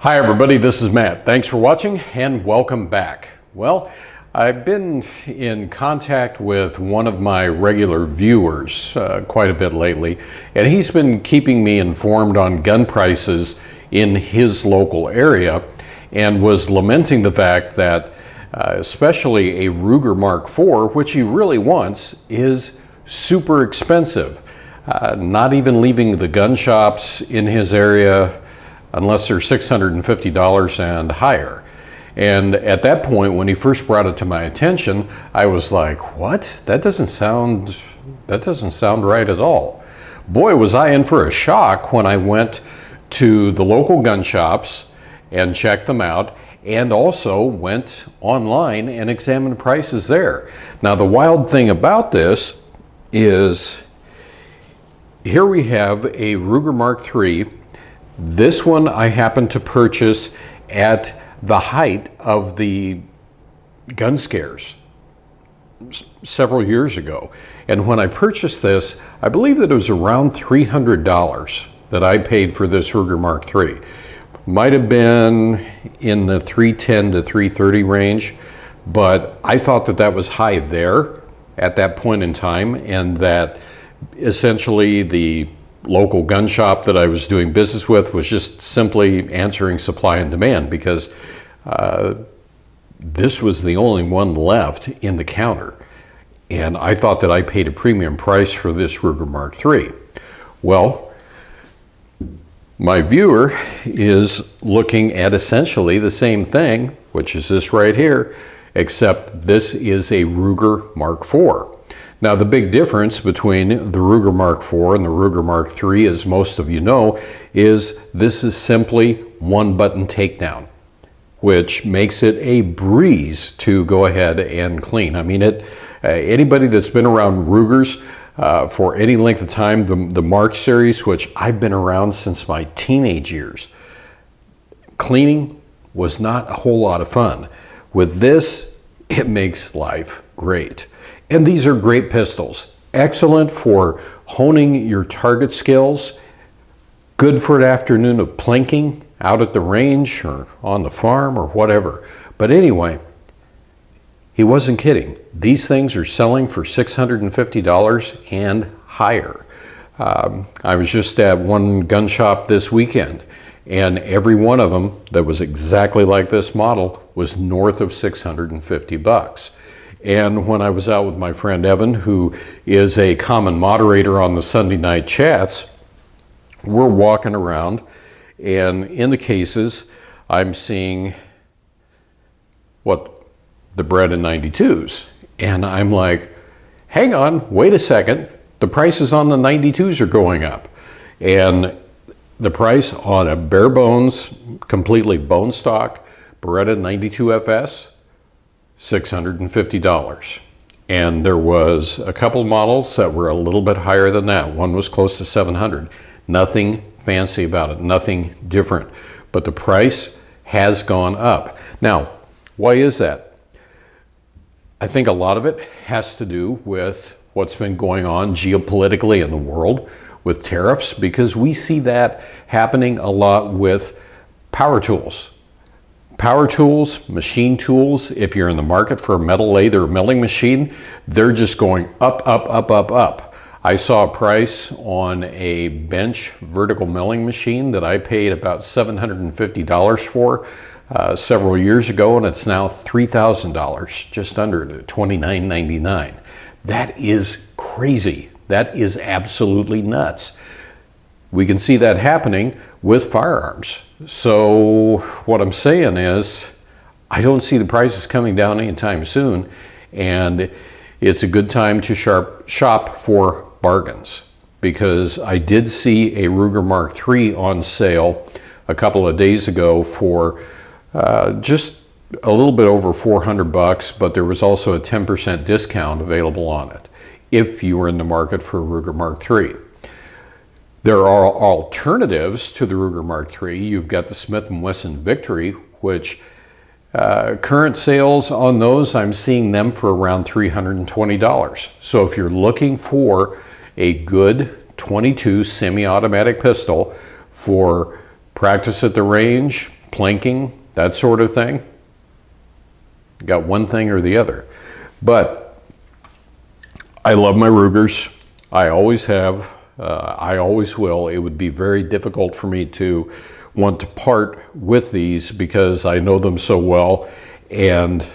Hi everybody, this is Matt. Thanks for watching and welcome back. Well, I've been in contact with one of my regular viewers quite a bit lately, and he's been keeping me informed on gun prices in his local area and was lamenting the fact that especially a Ruger Mark IV, which he really wants, is super expensive. Not even leaving the gun shops in his area unless they're $650 and higher. And at that point, when he first brought it to my attention, I was like, what? That doesn't sound right at all. Boy, was I in for a shock when I went to the local gun shops and checked them out, and also went online and examined prices there. Now, the wild thing about this is here we have a Ruger Mark III. This one I happened to purchase at the height of the gun scares several years ago. And when I purchased this, I believe that it was around $300 that I paid for this Ruger Mark III. Might have been in the $310 to $330 range, but I thought that that was high there at that point in time, and that essentially the local gun shop that I was doing business with was just simply answering supply and demand, because this was the only one left in the counter. And I thought that I paid a premium price for this Ruger Mark III. Well, my viewer is looking at essentially the same thing, which is this right here, except this is a Ruger Mark IV. Now, the big difference between the Ruger Mark IV and the Ruger Mark III, as most of you know, is this is simply one button takedown, which makes it a breeze to go ahead and clean. I mean, anybody that's been around Rugers for any length of time, the Mark series, which I've been around since my teenage years, cleaning was not a whole lot of fun. With this, it makes life great. And these are great pistols. Excellent for honing your target skills. Good for an afternoon of plinking out at the range or on the farm or whatever. But anyway, he wasn't kidding. These things are selling for $650 and higher. I was just at one gun shop this weekend, and every one of them that was exactly like this model was north of $650. And when I was out with my friend Evan, who is a common moderator on the Sunday night chats, we're walking around, and in the cases, I'm seeing the Beretta 92s. And I'm like, hang on, wait a second. The prices on the 92s are going up. And the price on a bare bones, completely bone stock Beretta 92 FS, $650. And there was a couple models that were a little bit higher than that. One was close to $700. Nothing fancy about it, nothing different. But the price has gone up. Now, why is that? I think a lot of it has to do with what's been going on geopolitically in the world with tariffs, because we see that happening a lot with power tools. Power tools, machine tools, if you're in the market for a metal lathe or milling machine, they're just going up, up, up, up, up. I saw a price on a bench vertical milling machine that I paid about $750 for several years ago, and it's now $3,000, just under $29.99. That is crazy. That is absolutely nuts. We can see that happening with firearms. So what I'm saying is, I don't see the prices coming down anytime soon, and it's a good time to shop for bargains, because I did see a Ruger Mark III on sale a couple of days ago for just a little bit over $400, but there was also a 10% discount available on it if you were in the market for a Ruger Mark III. There are alternatives to the Ruger Mark III. You've got the Smith & Wesson Victory, which current sales on those, I'm seeing them for around $320. So if you're looking for a good .22 semi-automatic pistol for practice at the range, planking, that sort of thing. You got one thing or the other. But I love my Rugers. I always have. I always will. It would be very difficult for me to want to part with these because I know them so well, and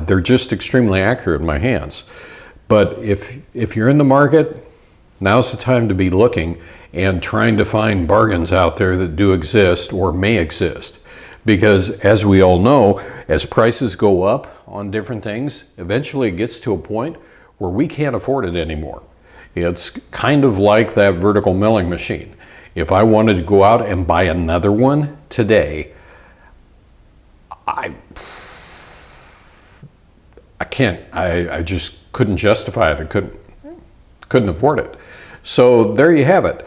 they're just extremely accurate in my hands. But if you're in the market, now's the time to be looking and trying to find bargains out there that do exist or may exist. Because as we all know, as prices go up on different things, eventually it gets to a point where we can't afford it anymore. It's kind of like that vertical milling machine. If I wanted to go out and buy another one today, I can't. I just couldn't justify it. I couldn't afford it. So there you have it.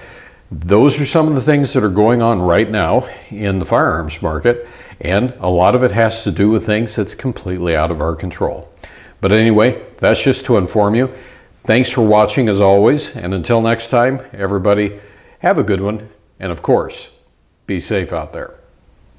Those are some of the things that are going on right now in the firearms market, and a lot of it has to do with things that's completely out of our control. But anyway, that's just to inform you. Thanks for watching as always, and until next time, everybody, have a good one, and of course, be safe out there.